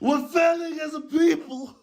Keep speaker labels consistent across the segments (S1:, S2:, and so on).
S1: We're failing as a people.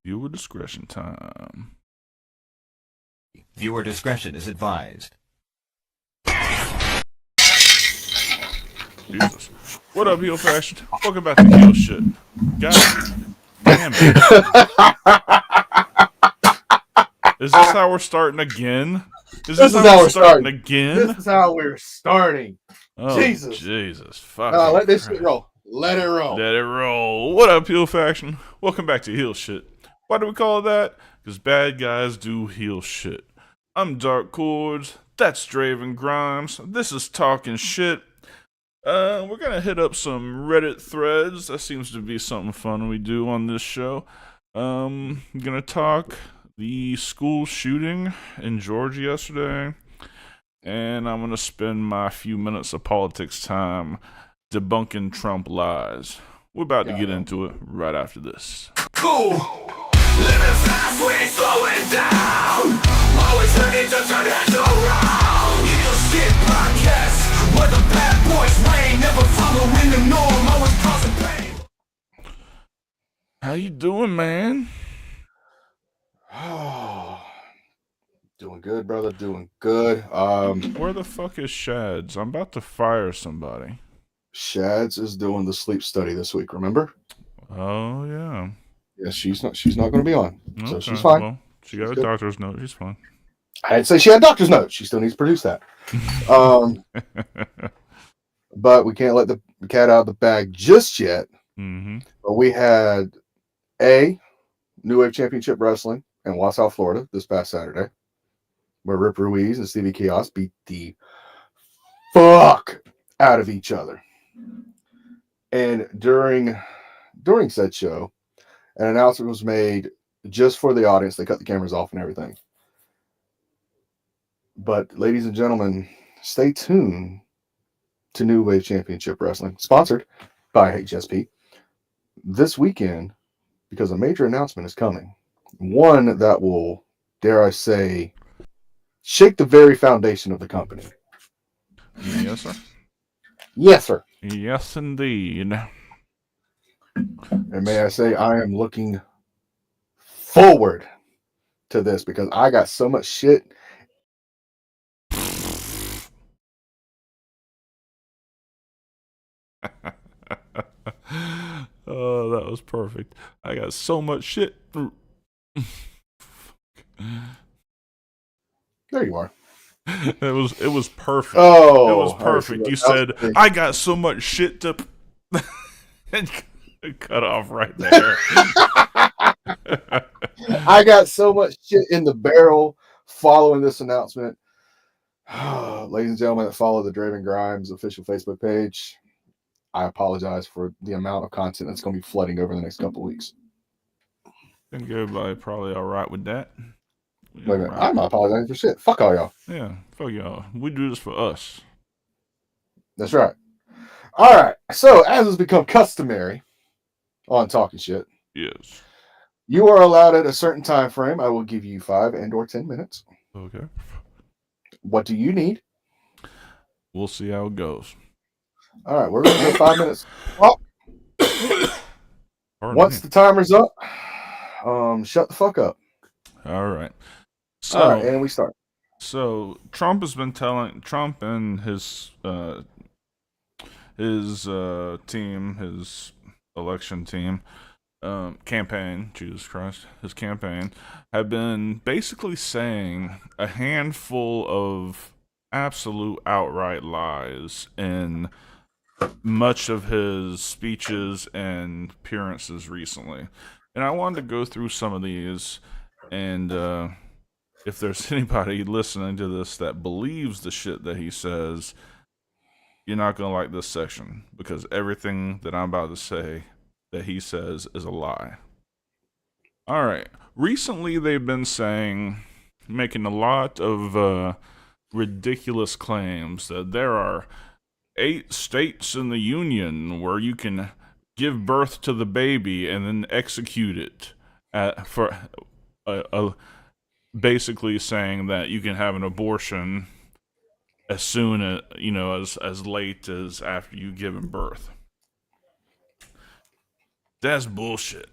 S1: Viewer discretion time.
S2: Viewer discretion is advised.
S1: Jesus. What up, Heel Fashion? Welcome back to Heel Shit. God damn it. Is this how we're starting again?
S3: This is how we're starting
S1: again?
S3: This is how we're starting.
S1: Oh,
S3: Jesus.
S1: Fuck.
S3: Let this shit roll. Let it roll.
S1: Let it roll. What up, Heel Faction? Welcome back to Heel Shit. Why do we call it that? Because bad guys do heel shit. I'm Dark Cordz. That's Draven Grimes. This is Talking Shit. We're gonna hit up some Reddit threads. That seems to be something fun we do on this show. I'm gonna talk the school shooting in Georgia yesterday, and I'm gonna spend my few minutes of politics time debunking Trump lies. We're about to get into it right after this.
S4: Cool. Living fast, we ain't slowing down. Always ready to turn heads around. Heel Shit Podcast, where the bad boys reign. Never following the norm, always causing pain.
S1: How you doing, man?
S3: Doing good, brother. Doing good.
S1: Where the fuck is Shads? I'm about to fire somebody.
S3: Shads is doing the sleep study this week. Remember?
S1: Oh yeah.
S3: Yeah, she's not going to be on, so
S1: Okay,
S3: she's fine.
S1: Well, she got
S3: She's
S1: a
S3: good.
S1: doctor's note. She's fine.
S3: I didn't say she had a doctor's note. She still needs to produce that. But we can't let the cat out of the bag just yet.
S1: Mm-hmm.
S3: But we had New Wave Championship Wrestling in Wausau, Florida this past Saturday, where Rip Ruiz and Stevie Chaos beat the fuck out of each other. And during said show, an announcement was made just for the audience. They cut the cameras off and everything. But ladies and gentlemen, stay tuned to New Wave Championship Wrestling, sponsored by HSP, this weekend, because a major announcement is coming. One that will, dare I say, shake the very foundation of the company.
S1: Yes, sir.
S3: Yes, sir.
S1: Yes, indeed.
S3: And may I say, I am looking forward to this because I got so much shit.
S1: Oh, that was perfect. I got so much shit.
S3: There you are.
S1: It was perfect.
S3: Oh,
S1: it was perfect. You said I got so much shit to and cut off right there.
S3: I got so much shit in the barrel following this announcement. Ladies and gentlemen that follow the Draven Grimes official Facebook page, I apologize for the amount of content that's going to be flooding over the next couple weeks.
S1: I think everybody probably all right with that.
S3: Wait a minute, I'm not apologizing for shit. Fuck all y'all.
S1: Yeah, fuck y'all. We do this for us.
S3: That's right. All right. So, as has become customary on Talking Shit,
S1: Yes.
S3: you are allowed at a certain time frame. I will give you 5 and or 10 minutes.
S1: Okay.
S3: What do you need?
S1: We'll see how it goes.
S3: All right, we're going to go 5 minutes. Well, once the timer's up, shut the fuck up.
S1: All right. So,
S3: all right, and we start.
S1: So Trump has been telling Trump and his team, his election team, campaign, Jesus Christ, his campaign, have been basically saying a handful of absolute outright lies in much of his speeches and appearances recently. And I wanted to go through some of these, and if there's anybody listening to this that believes the shit that he says, you're not going to like this section, because everything that I'm about to say that he says is a lie. All right. Recently, they've been making a lot of ridiculous claims that there are 8 states in the union where you can give birth to the baby and then execute it for basically saying that you can have an abortion as soon as as late as after you've given birth. That's bullshit.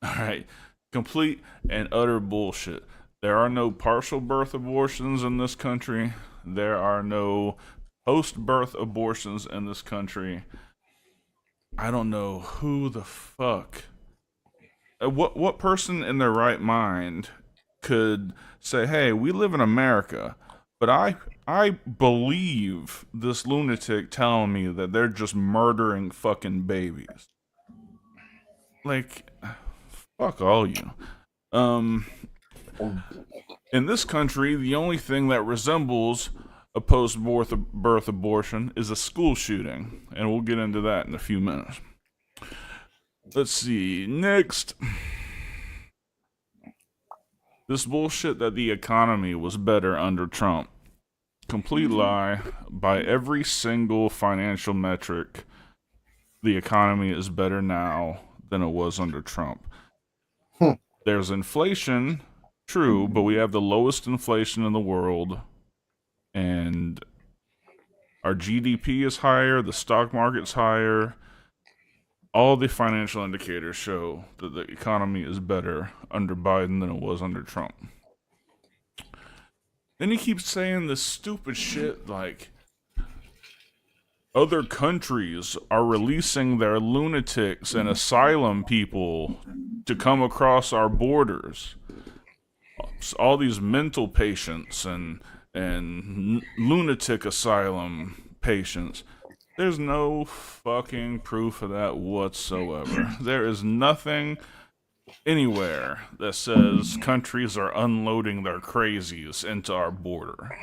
S1: All right, complete and utter bullshit. There are no partial birth abortions in this country. There are no post-birth abortions in this country. I don't know who the fuck. What person in their right mind could say, "Hey, we live in America, but I believe this lunatic telling me that they're just murdering fucking babies." Like, fuck all you. In this country, the only thing that resembles a post-birth abortion is a school shooting, and we'll get into that in a few minutes. Let's see. Next. This bullshit that the economy was better under Trump. Complete lie. By every single financial metric, the economy is better now than it was under Trump. There's inflation, true, but we have the lowest inflation in the world, and our GDP is higher, the stock market's higher. All the financial indicators show that the economy is better under Biden than it was under Trump. Then he keeps saying this stupid shit like other countries are releasing their lunatics and asylum people to come across our borders. All these mental patients and lunatic asylum patients. There's no fucking proof of that whatsoever. There is nothing anywhere that says countries are unloading their crazies into our border.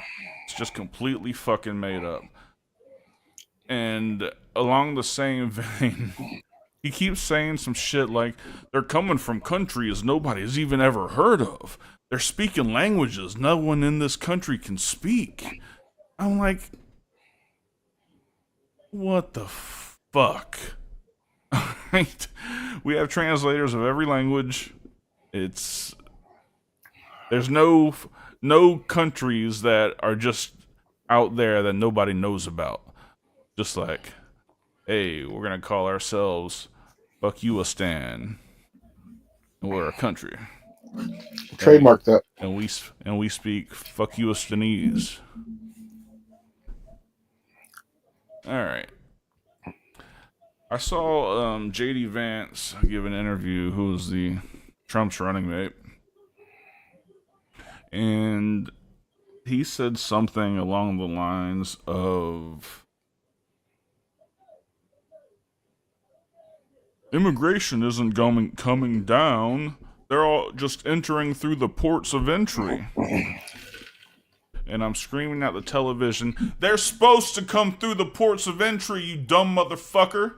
S1: It's just completely fucking made up. And along the same vein, he keeps saying some shit like, they're coming from countries nobody's even ever heard of. They're speaking languages no one in this country can speak. I'm like, what the fuck? We have translators of every language. There's no countries that are just out there that nobody knows about. Just like, hey, we're gonna call ourselves Fuck You a Stan. And we're a country.
S3: Trademark that.
S1: And we speak Fuck You a Stanese. Alright. I saw JD Vance give an interview, who was the Trump's running mate. And he said something along the lines of immigration isn't coming down. They're all just entering through the ports of entry. And I'm screaming at the television, they're supposed to come through the ports of entry, you dumb motherfucker.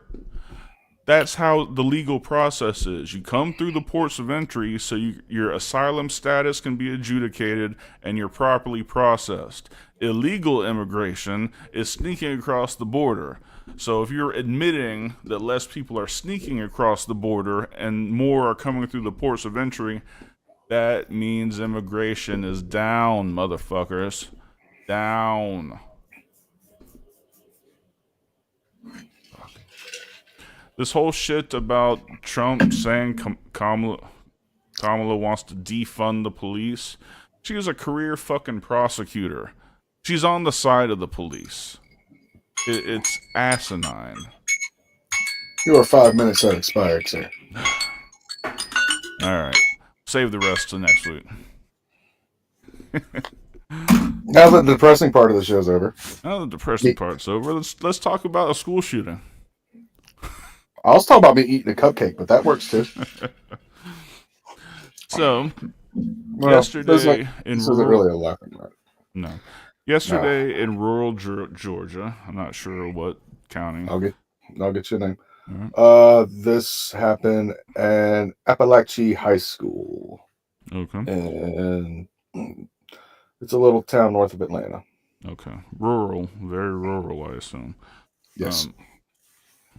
S1: That's how the legal process is. You come through the ports of entry so your asylum status can be adjudicated and you're properly processed. Illegal immigration is sneaking across the border. So if you're admitting that less people are sneaking across the border and more are coming through the ports of entry, that means immigration is down, motherfuckers. Down. This whole shit about Trump saying Kamala wants to defund the police. She is a career fucking prosecutor. She's on the side of the police. It's asinine.
S3: You are 5 minutes that expired, sir.
S1: Alright. Save the rest till next week.
S3: Now that the depressing part of the show's over.
S1: Now the depressing part's over, let's talk about a school shooting.
S3: I was talking about me eating a cupcake, but that works too.
S1: So,
S3: Well,
S1: yesterday in
S3: this isn't
S1: rural...
S3: really a laughing matter.
S1: No. Yesterday in rural Georgia, I'm not sure what county.
S3: I'll get your name.
S1: Alright.
S3: This happened at Appalachia High School.
S1: Okay.
S3: And it's a little town north of Atlanta.
S1: Okay. Rural. Very rural, I assume.
S3: Yes.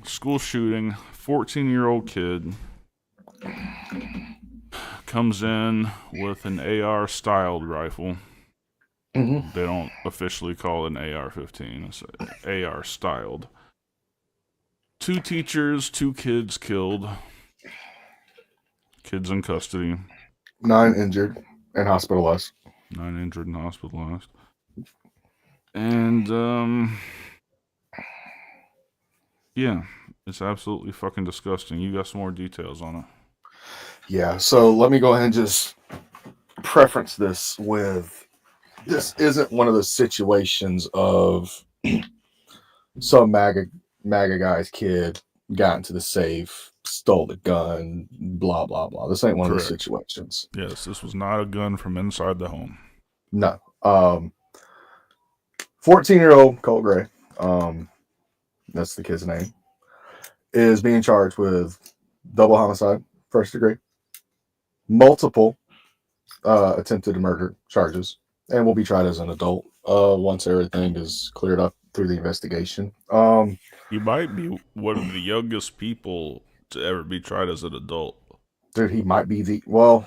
S1: School shooting. 14-year-old kid comes in with an AR-styled rifle.
S3: Mm-hmm.
S1: They don't officially call it an AR-15. It's AR-styled. 2 teachers, 2 kids killed. Kids in custody.
S3: 9 injured and hospitalized.
S1: 9 injured and hospitalized. And, yeah, it's absolutely fucking disgusting. You got some more details on it.
S3: Yeah, so let me go ahead and just preference this with, this isn't one of those situations of some MAGA guy's kid got into the safe, stole the gun, blah, blah, blah. This ain't one
S1: Correct.
S3: of those situations.
S1: Yes, this was not a gun from inside the home.
S3: No. 14-year-old Colt Gray, that's the kid's name, is being charged with double homicide, first degree, multiple attempted murder charges, and will be tried as an adult once everything is cleared up through the investigation.
S1: He might be one of the youngest people to ever be tried as an adult.
S3: Dude, he might be well,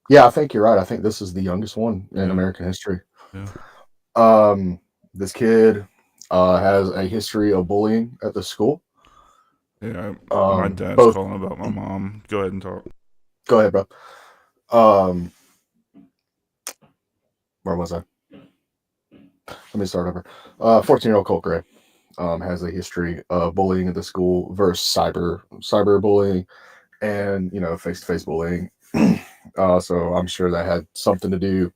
S3: yeah, I think you're right. I think this is the youngest one in American history.
S1: Yeah.
S3: This kid has a history of bullying at the school.
S1: Yeah, my dad's calling about my mom. Go ahead and talk.
S3: Go ahead, bro. Where was I? Let me start over. 14-year-old Colt Gray has a history of bullying at the school versus cyber bullying and, face-to-face bullying. So I'm sure that had something to do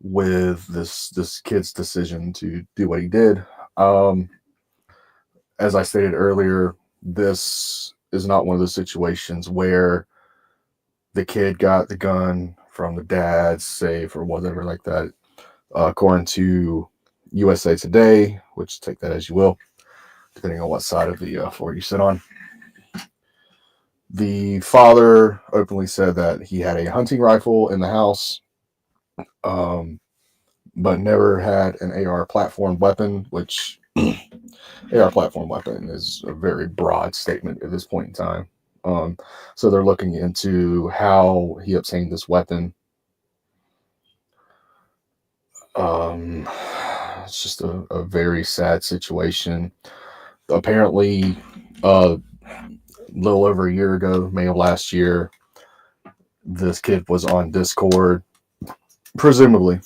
S3: with this kid's decision to do what he did. As I stated earlier, this is not one of those situations where the kid got the gun from the dad's safe or whatever like that. According to USA Today, which take that as you will, depending on what side of the floor you sit on, the father openly said that he had a hunting rifle in the house, but never had an AR platform weapon, which AR platform weapon is a very broad statement at this point in time. So they're looking into how he obtained this weapon. It's just a very sad situation. Apparently, a little over a year ago, May of last year, this kid was on Discord, presumably,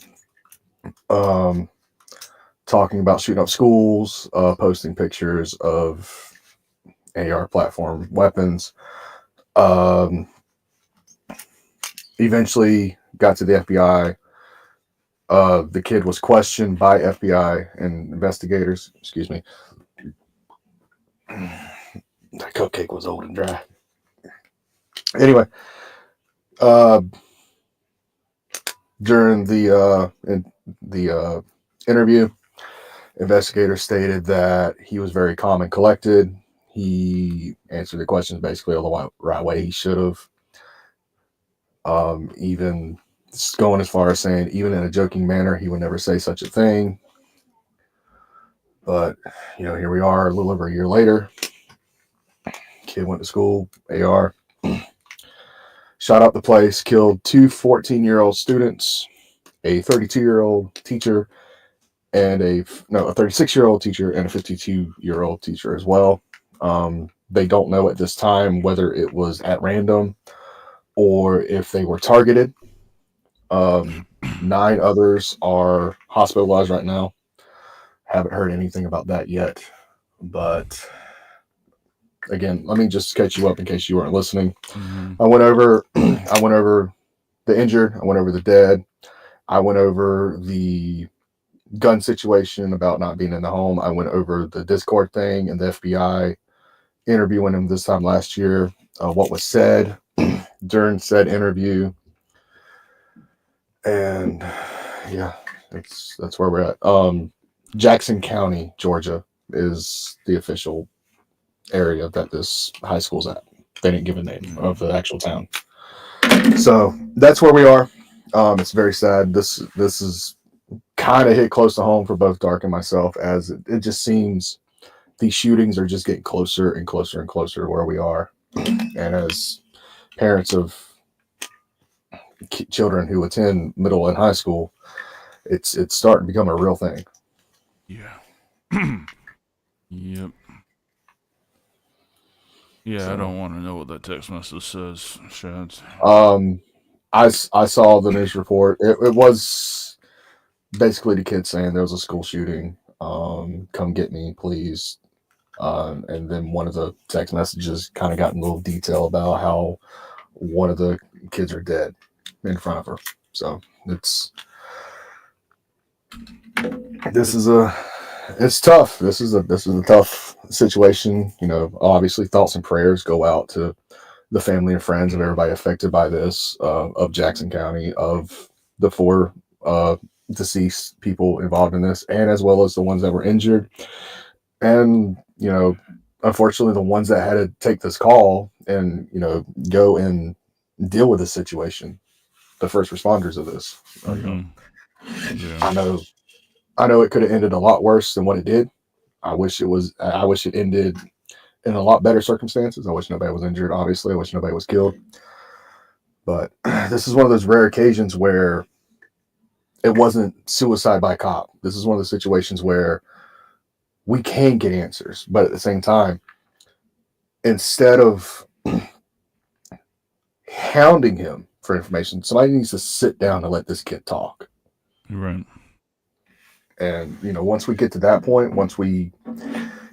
S3: talking about shooting up schools, posting pictures of AR platform weapons. Eventually got to the FBI. The kid was questioned by FBI and investigators. Excuse me. COVID cupcake was old and dry. Anyway, uh, during the interview, investigator stated that he was very calm and collected. He answered the questions basically all the right way he should have. Even going as far as saying, even in a joking manner, he would never say such a thing. But, here we are a little over a year later. Kid went to school, AR, shot up the place, killed two 14-year-old students, a 32-year-old teacher, and a 36-year-old teacher and a 52-year-old teacher as well. They don't know at this time whether it was at random or if they were targeted. 9 others are hospitalized right now. Haven't heard anything about that yet. But again, let me just catch you up in case you weren't listening.
S1: Mm-hmm.
S3: I went over the injured. I went over the dead. I went over the gun situation about not being in the home. I went over the Discord thing and the FBI interviewing him this time last year. What was said during said interview. And yeah, that's where we're at. Jackson County, Georgia is the official area that this high school's at. They didn't give a name of the actual town. So that's where we are. It's very sad. This is kind of hit close to home for both Dark and myself, as it just seems these shootings are just getting closer and closer and closer to where we are. And as parents of children who attend middle and high school, it's starting to become a real thing.
S1: Yeah. Yep. Yeah,
S3: So,
S1: I don't want to know what that text message says, Shads.
S3: I saw the news report. It was basically the kid saying there was a school shooting. Come get me, please. And then one of the text messages kind of got in a little detail about how one of the kids are dead in front of her. So it's tough. This is a tough situation. Obviously thoughts and prayers go out to the family and friends of everybody affected by this, of Jackson County, of the 4 deceased people involved in this, and as well as the ones that were injured. And, unfortunately, the ones that had to take this call and, go and deal with this situation, the first responders of this.
S1: Yeah.
S3: I know it could have ended a lot worse than what it did. I wish it ended in a lot better circumstances. I wish nobody was injured, obviously. I wish nobody was killed. But this is one of those rare occasions where it wasn't suicide by cop. This is one of the situations where we can get answers, but at the same time, instead of hounding him for information, somebody needs to sit down and let this kid talk.
S1: Right.
S3: And, once we get to that point, once we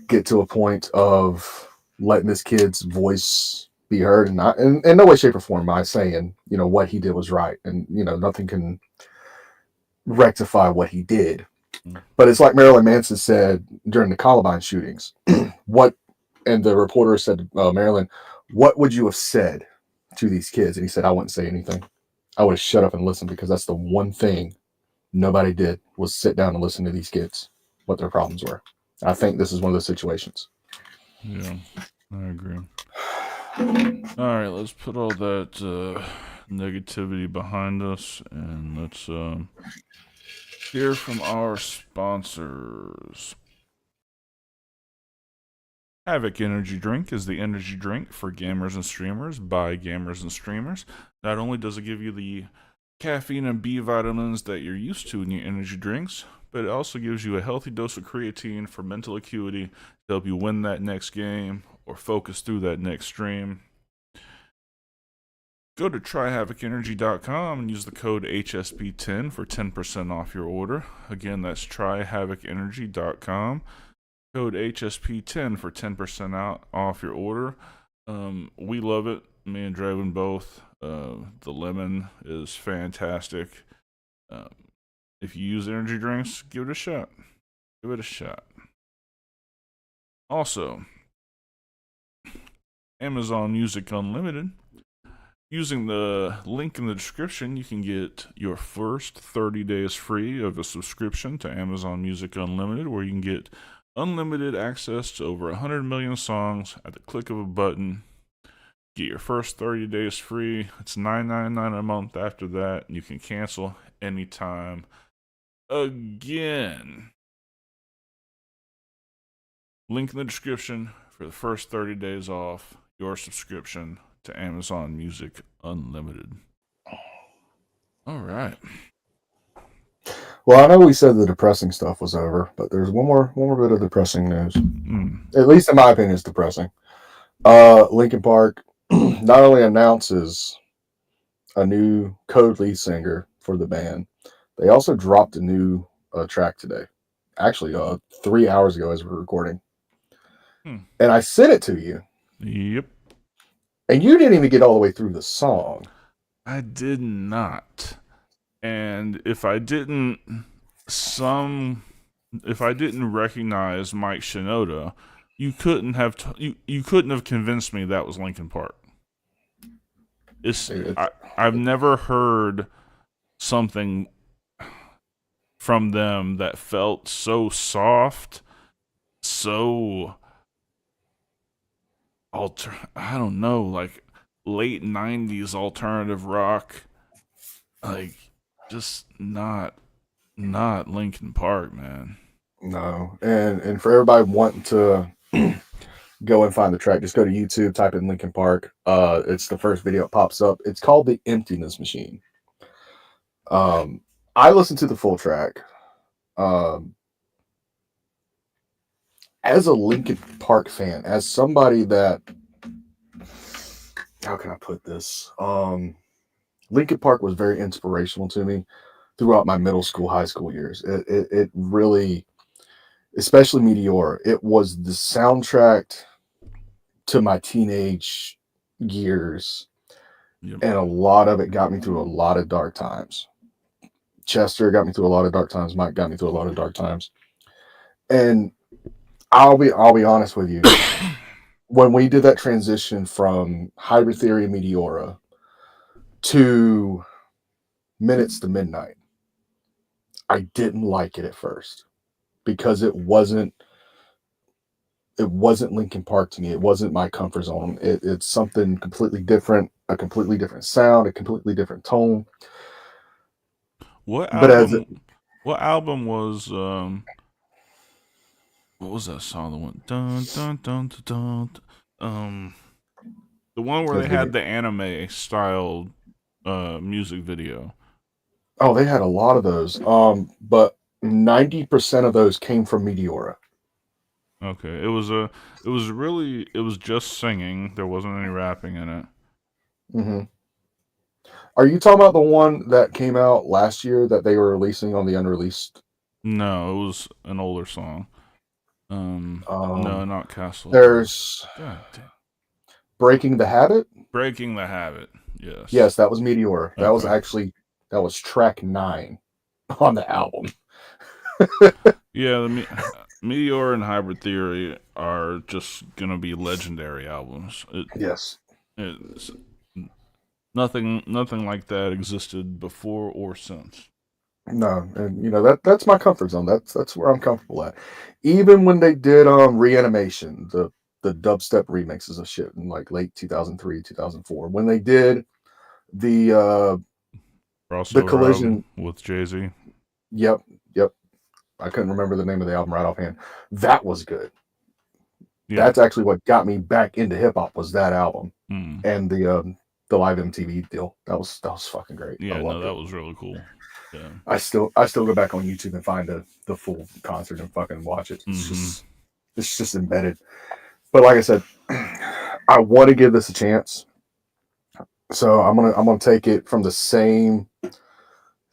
S3: get to a point of letting this kid's voice be heard, and not in no way, shape, or form by saying, what he did was right. And, nothing can rectify what he did. But it's like Marilyn Manson said during the Columbine shootings. And the reporter said, Marilyn, what would you have said to these kids? And he said, I wouldn't say anything. I would have shut up and listened, because that's the one thing nobody did, was sit down and listen to these kids, what their problems were. I think this is one of those situations.
S1: Yeah, I agree. All right, let's put all that negativity behind us, and let's hear from our sponsors. Havoc Energy Drink is the energy drink for gamers and streamers by gamers and streamers. Not only does it give you the caffeine and B vitamins that you're used to in your energy drinks, but it also gives you a healthy dose of creatine for mental acuity to help you win that next game or focus through that next stream. Go to tryhavocenergy.com and use the code HSP10 for 10% off your order. Again, that's tryhavocenergy.com. Code HSP10 for 10% off your order. We love it. Me and Draven both. The lemon is fantastic. If you use energy drinks, give it a shot. Give it a shot. Also, Amazon Music Unlimited. Using the link in the description, you can get your first 30 days free of a subscription to Amazon Music Unlimited, where you can get unlimited access to over 100 million songs at the click of a button. Get your first 30 days free. It's $9.99 a month after that, and you can cancel anytime. Again, link in the description for the first 30 days off your subscription to Amazon Music Unlimited. All right.
S3: Well, I know we said the depressing stuff was over, but there's one more bit of depressing news. At least in my opinion, it's depressing. Linkin Park not only announces a new code lead singer for the band, they also dropped a new track today. Actually, 3 hours ago as we're recording. And I sent it to you.
S1: Yep.
S3: And you didn't even get all the way through the song.
S1: I did not. And if I didn't recognize Mike Shinoda, you couldn't have you couldn't have convinced me that was Linkin Park. I've never heard something from them that felt so soft, so I don't know, like late 90s alternative rock, like just not Linkin Park, man.
S3: No. And for everybody wanting to go and find the track, just go to YouTube, type in Linkin Park. It's the first video that pops up. It's called The Emptiness Machine. I listened to the full track. As a Linkin Park fan, as somebody that, how can I put this? Linkin Park was very inspirational to me throughout my middle school, high school years. It really, especially Meteora, it was the soundtrack to my teenage years.
S1: Yep.
S3: And a lot of it got me through a lot of dark times. Chester got me through a lot of dark times. Mike got me through a lot of dark times. And I'll be honest with you. When we did that transition from Hybrid Theory and Meteora to Minutes to Midnight, I didn't like it at first because it wasn't Linkin Park to me. It wasn't my comfort zone. It's something completely different, a completely different sound, a completely different tone.
S1: What album was what was that song that went dun dun dun dun dun? The one where they had the anime style music video.
S3: Oh, they had a lot of those. But 90% of those came from Meteora.
S1: Okay. It was just singing. There wasn't any rapping in it.
S3: Mm-hmm. Are you talking about the one that came out last year that they were releasing on the unreleased?
S1: No, it was an older song. No, not Castle.
S3: There's
S1: God damn.
S3: Breaking the Habit.
S1: Breaking the Habit. Yes.
S3: Yes, that was Meteora. That
S1: Okay.
S3: was track 9 on the album.
S1: Yeah, Meteor and Hybrid Theory are just gonna be legendary albums.
S3: Yes.
S1: It's nothing like that existed before or since.
S3: No, and that's my comfort zone. That's where I'm comfortable at. Even when they did Reanimation, the dubstep remixes of shit in like late 2003, 2004, when they did the Collision
S1: with Jay-Z.
S3: Yep. I couldn't remember the name of the album right offhand. That was good. Yeah. That's actually what got me back into hip hop, was that album and the live MTV deal. That was fucking great.
S1: Yeah, no, that was really cool. Yeah.
S3: I still go back on YouTube and find the full concert and fucking watch it. It's just embedded. But like I said, I want to give this a chance. So I'm gonna take it from the same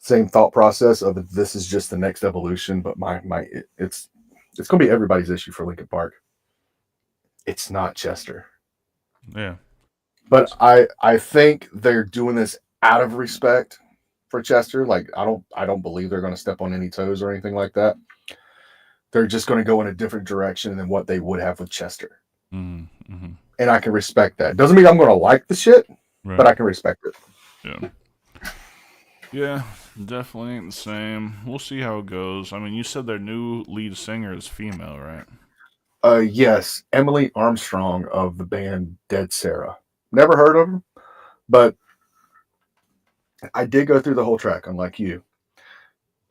S3: thought process of this is just the next evolution, but it's gonna be everybody's issue for Linkin Park. It's not Chester.
S1: Yeah.
S3: But I think they're doing this out of respect for Chester. Like I don't believe they're gonna step on any toes or anything like that. They're just gonna go in a different direction than what they would have with Chester.
S1: Mm-hmm.
S3: and I can respect that. Doesn't mean I'm going to like the shit, but I can respect it.
S1: Yeah. Yeah, definitely ain't the same. We'll see how it goes. I mean, you said their new lead singer is female, right?
S3: Yes, Emily Armstrong of the band Dead Sarah. Never heard of them, but I did go through the whole track, unlike you.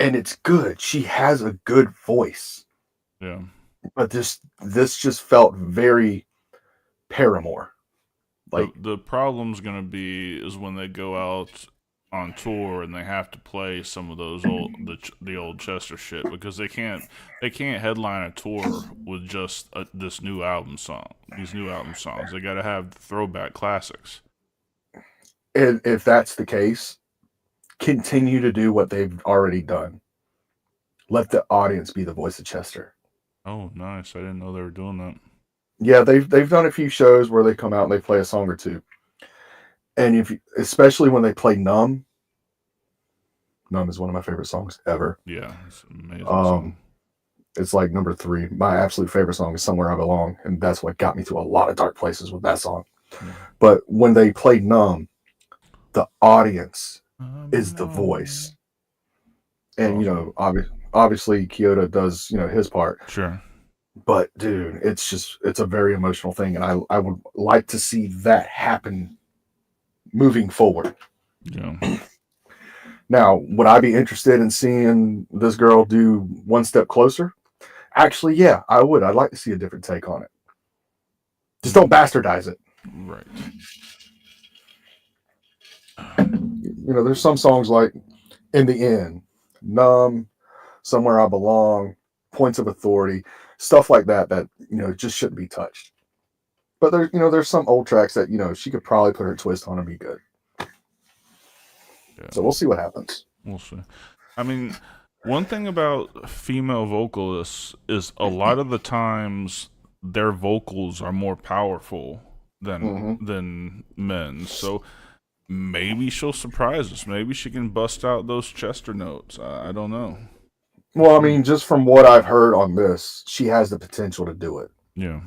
S3: And it's good. She has a good voice.
S1: Yeah.
S3: But this just felt very Paramore. Like
S1: The problem's gonna be is when they go out on tour and they have to play some of those the old Chester shit because they can't headline a tour with just this new album song these new album songs. They got to have the throwback classics.
S3: and if that's the case, continue to do what they've already done. Let the audience be the voice of Chester.
S1: Oh, nice! I didn't know they were doing that.
S3: Yeah, they've done a few shows where they come out and they play a song or two. And especially when they play Numb. Numb is one of my favorite songs ever.
S1: Yeah, it's an amazing song.
S3: It's like number 3. My absolute favorite song is Somewhere I Belong, and that's what got me to a lot of dark places with that song.
S1: Yeah.
S3: But when they play Numb, the audience is the voice. And,
S1: Awesome.
S3: obviously Kyoto does, his part.
S1: Sure.
S3: But, dude, it's a very emotional thing, and I would like to see that happen moving forward.
S1: Yeah.
S3: Now, would I be interested in seeing this girl do One Step Closer? Actually, yeah, I would. I'd like to see a different take on it. Just don't bastardize it.
S1: Right.
S3: There's some songs like In the End, Numb, Somewhere I Belong, Points of Authority, stuff like that just shouldn't be touched. But there's some old tracks that, she could probably put her twist on and be good.
S1: Yeah.
S3: So we'll see what happens.
S1: We'll see. I mean, one thing about female vocalists is a lot of the times their vocals are more powerful than men. So maybe she'll surprise us. Maybe she can bust out those Chester notes. I don't know.
S3: Well, I mean, just from what I've heard on this, she has the potential to do it.
S1: Yeah.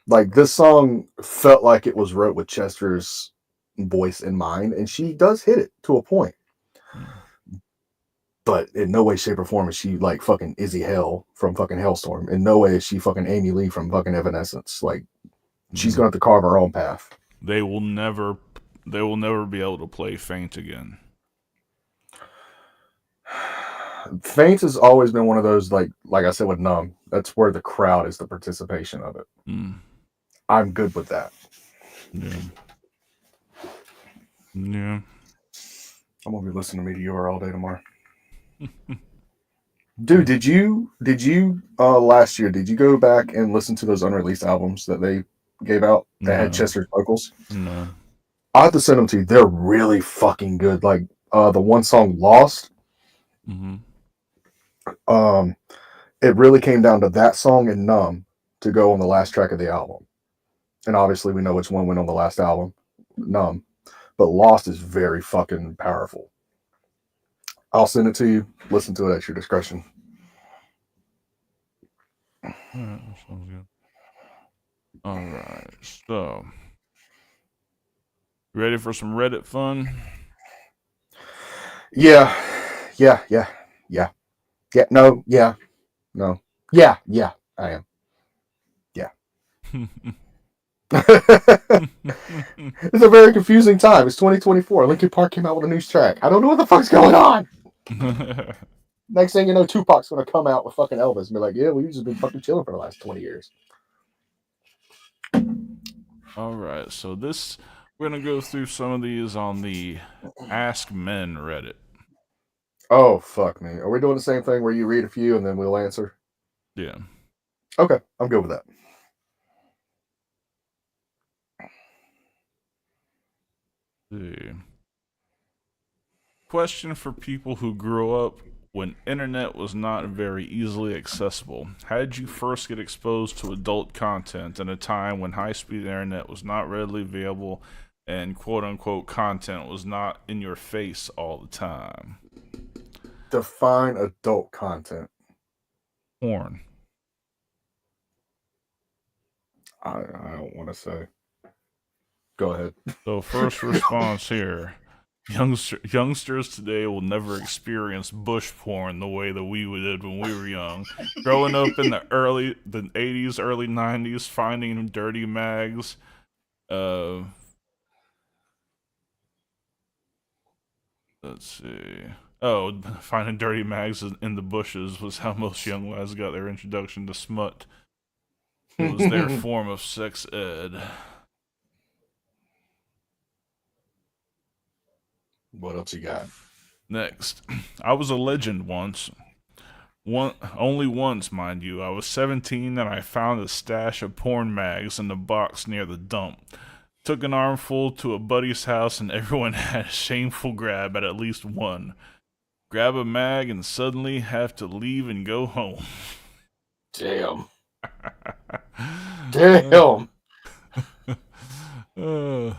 S3: Like, this song felt like it was wrote with Chester's voice in mind, and she does hit it to a point. But in no way, shape, or form is she like fucking Izzy Hell from fucking Hellstorm. In no way is she fucking Amy Lee from fucking Evanescence. Like, she's gonna have to carve her own path.
S1: They will never be able to play Faint again.
S3: Faint has always been one of those, like I said with Numb, that's where the crowd is the participation of it. I'm good with that.
S1: Yeah. Yeah.
S3: I'm gonna be listening to Meteor all day tomorrow. Dude, did you last year, did you go back and listen to those unreleased albums that they gave out that had Chester's vocals?
S1: No.
S3: I have to send them to you. They're really fucking good. Like the one song Lost. It really came down to that song and Numb to go on the last track of the album. And obviously we know which one went on the last album, Numb. But Lost is very fucking powerful. I'll send it to you. Listen to it at your discretion.
S1: All right, that sounds good. All right, so ready for some Reddit fun?
S3: Yeah. No. Yeah. I am. Yeah. It's a very confusing time. It's 2024. Linkin Park came out with a new track. I don't know what the fuck's going on. Next thing you know, Tupac's gonna come out with fucking Elvis and be like, "Yeah, we've just been fucking chilling for the last 20 years."
S1: All right, so we're gonna go through some of these on the Ask Men Reddit.
S3: Oh fuck me! Are we doing the same thing where you read a few and then we'll answer?
S1: Yeah.
S3: Okay, I'm good with that.
S1: See. Question for people who grew up when internet was not very easily accessible. How did you first get exposed to adult content in a time when high-speed internet was not readily available and quote-unquote content was not in your face all the time?
S3: Define adult content.
S1: Porn.
S3: I don't want to say. Go ahead.
S1: So first response here. Youngsters today will never experience bush porn the way that we did when we were young. Growing up in the 80s, early 90s, finding dirty mags. Let's see. Oh, finding dirty mags in the bushes was how most young lads got their introduction to smut. It was their form of sex ed.
S3: What else you got?
S1: Next, I was a legend once. Only once, mind you. I was 17 and I found a stash of porn mags in the box near the dump. Took an armful to a buddy's house and everyone had a shameful grab at least one. Grab a mag and suddenly have to leave and go home.
S3: Damn. Damn.
S1: Yeah.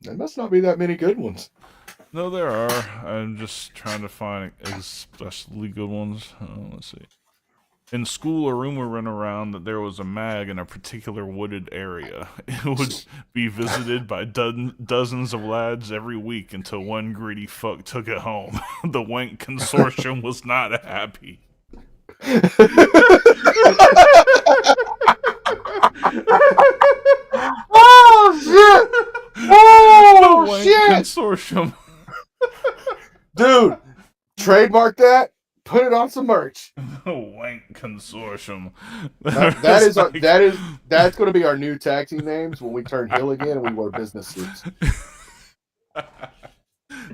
S3: There must not be that many good ones.
S1: No, there are. I'm just trying to find especially good ones. Let's see. In school, a rumor went around that there was a mag in a particular wooded area. It would be visited by dozens of lads every week until one greedy fuck took it home. The Wank Consortium was not happy.
S3: Oh, shit! Oh,
S1: The Wank
S3: shit!
S1: Consortium.
S3: Dude, trademark that. Put it on some merch.
S1: The Wank Consortium.
S3: That's going to be our new tag team names when we turn heel again and we wear business suits.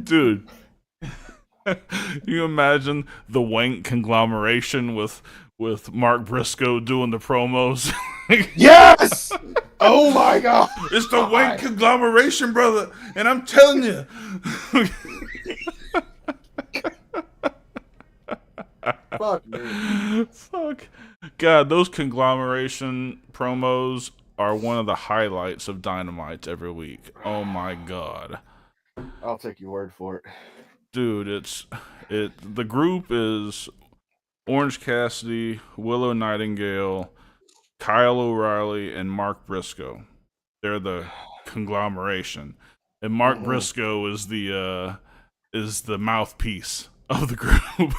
S1: Dude, you imagine the Wank conglomeration with Mark Briscoe doing the promos?
S3: Yes! Oh my god!
S1: It's the Wank conglomeration, brother, and I'm telling you.
S3: Fuck me.
S1: Fuck. God, those conglomeration promos are one of the highlights of Dynamite every week. Oh my god.
S3: I'll take your word for it.
S1: Dude, the group is Orange Cassidy, Willow Nightingale, Kyle O'Reilly, and Mark Briscoe. They're the conglomeration. And Mark Briscoe is the mouthpiece of the group.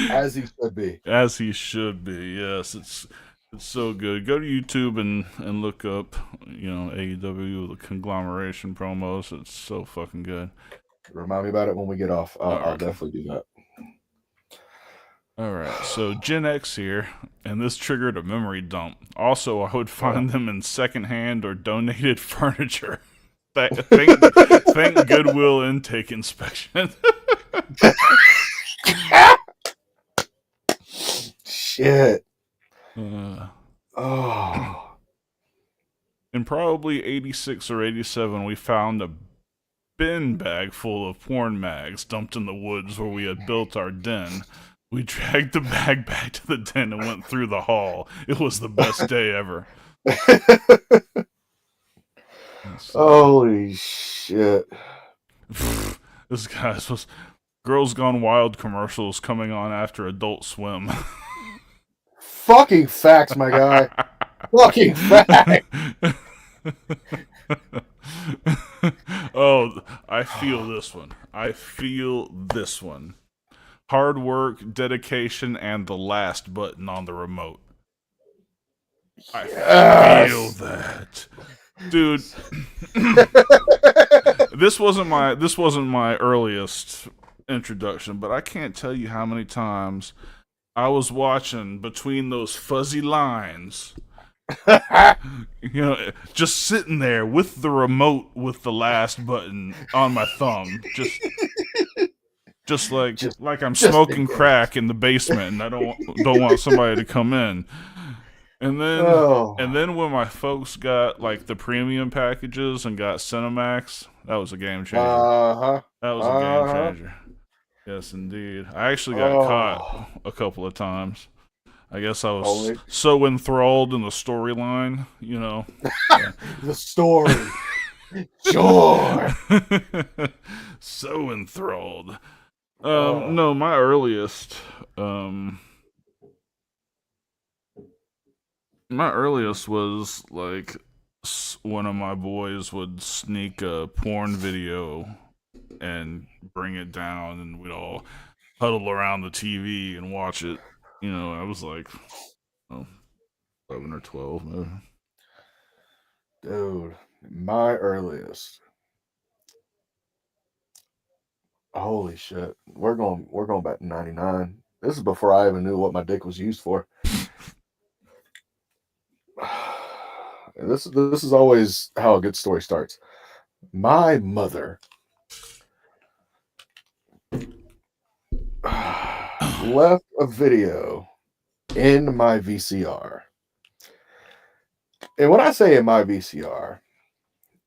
S3: As he should be.
S1: As he should be, yes. It's so good. Go to YouTube and look up, AEW, the conglomeration promos. It's so fucking good.
S3: Remind me about it when we get off. I'll definitely do that.
S1: Alright, so Gen X here, and this triggered a memory dump. Also, I would find them in secondhand or donated furniture. Thank Goodwill intake inspection.
S3: Shit.
S1: In probably 86 or 87, we found a bin bag full of porn mags dumped in the woods where we had built our den. We dragged the bag back to the den and went through the hall. It was the best day ever.
S3: Holy shit.
S1: This guy's was Girls Gone Wild commercials coming on after Adult Swim.
S3: Fucking facts, my guy. Fucking facts.
S1: Oh, I feel this one. Hard work, dedication, and the last button on the remote. I feel that. Dude. This wasn't my earliest introduction, but I can't tell you how many times I was watching between those fuzzy lines. Just sitting there with the remote with the last button on my thumb, just like I'm smoking crack in the basement and I don't want somebody to come in. And then when my folks got like the premium packages and got Cinemax, that was a game changer. That was a game changer. Yes, indeed. I actually got caught a couple of times. I guess I was so enthralled in the storyline,
S3: The story. Sure.
S1: So enthralled.
S3: Oh.
S1: No, my earliest, um, was like one of my boys would sneak a porn video and bring it down, and we'd all huddle around the TV and watch it. You know, I was like, oh, 11 or 12, maybe.
S3: Dude, my earliest. Holy shit. We're going back to 99. This is before I even knew what my dick was used for. This is always how a good story starts. My mother left a video in my VCR. And when I say in my VCR,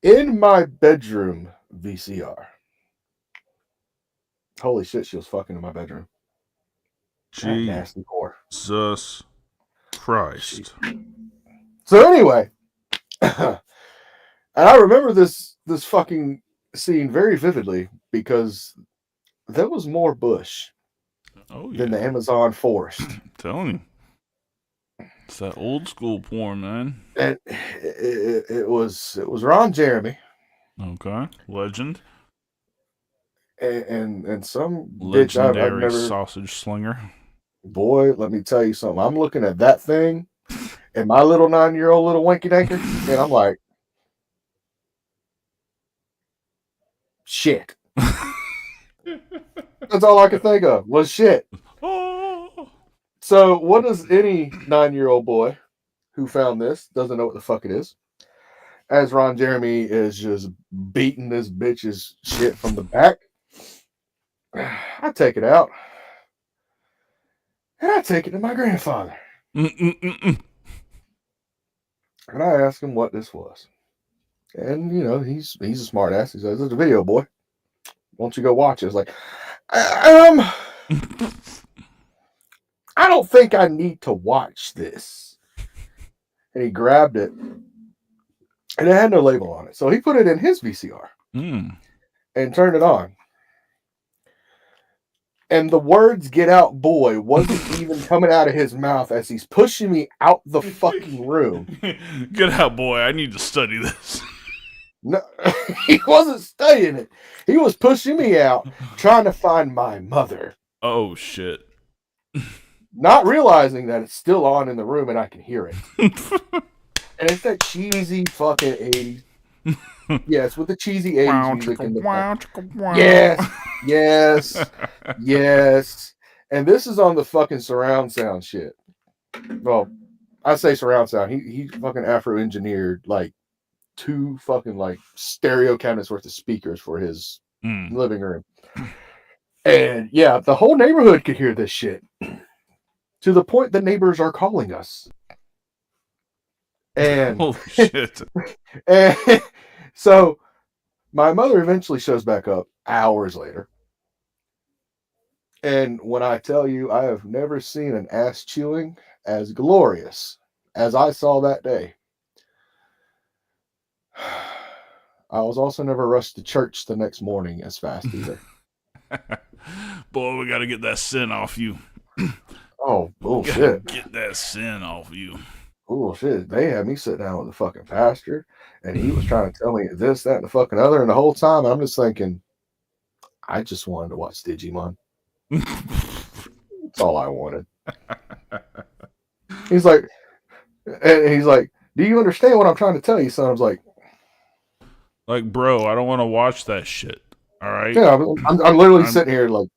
S3: in my bedroom VCR. Holy shit, she was fucking in my bedroom. That nasty whore.
S1: Jesus Christ.
S3: So anyway, and I remember this fucking scene very vividly because there was more bush than the Amazon forest.
S1: I'm telling you. It's that old school porn, man.
S3: And it was Ron Jeremy.
S1: Okay. Legend.
S3: And some
S1: Legendary
S3: bitch I've never...
S1: sausage slinger.
S3: Boy, let me tell you something. I'm looking at that thing and my little 9-year-old little winky danker, and I'm like, shit. That's all I could think of was shit.
S1: Oh.
S3: So what does any 9-year-old boy who found this, doesn't know what the fuck it is, as Ron Jeremy is just beating this bitch's shit from the back, I take it out and I take it to my grandfather. And I ask him what this was. And, you know, he's a smart ass. He says, it's a video, boy. Why don't you go watch it? It's like, I don't think I need to watch this. And he grabbed it. And it had no label on it. So he put it in his VCR. And turned it on. And the words "get out, boy" wasn't even coming out of his mouth as he's pushing me out the fucking room.
S1: Get out, boy. I need to study this.
S3: No, he wasn't studying it. He was pushing me out, trying to find my mother.
S1: Oh, shit.
S3: Not realizing that it's still on in the room and I can hear it. And it's that cheesy fucking 80s. Yes, with the cheesy 80s music in the back. Yes. And this is on the fucking surround sound shit. Well, I say surround sound. He fucking Afro engineered like 2 fucking like stereo cabinets worth of speakers for his living room. And yeah, the whole neighborhood could hear this shit. To the point the neighbors are calling us. And
S1: holy shit.
S3: And so my mother eventually shows back up hours later. And when I tell you, I have never seen an ass chewing as glorious as I saw that day. I was also never rushed to church the next morning as fast either.
S1: Boy, we got to get that sin off you.
S3: Oh, bullshit.
S1: Get that sin off you.
S3: Bullshit. They had me sit down with the fucking pastor, and he was trying to tell me this, that, and the fucking other. And the whole time, I'm just thinking, I just wanted to watch Digimon. That's all I wanted. He's like, do you understand what I'm trying to tell you, son? I was like,
S1: bro, I don't want to watch that shit. All right.
S3: Yeah, I'm literally sitting here like,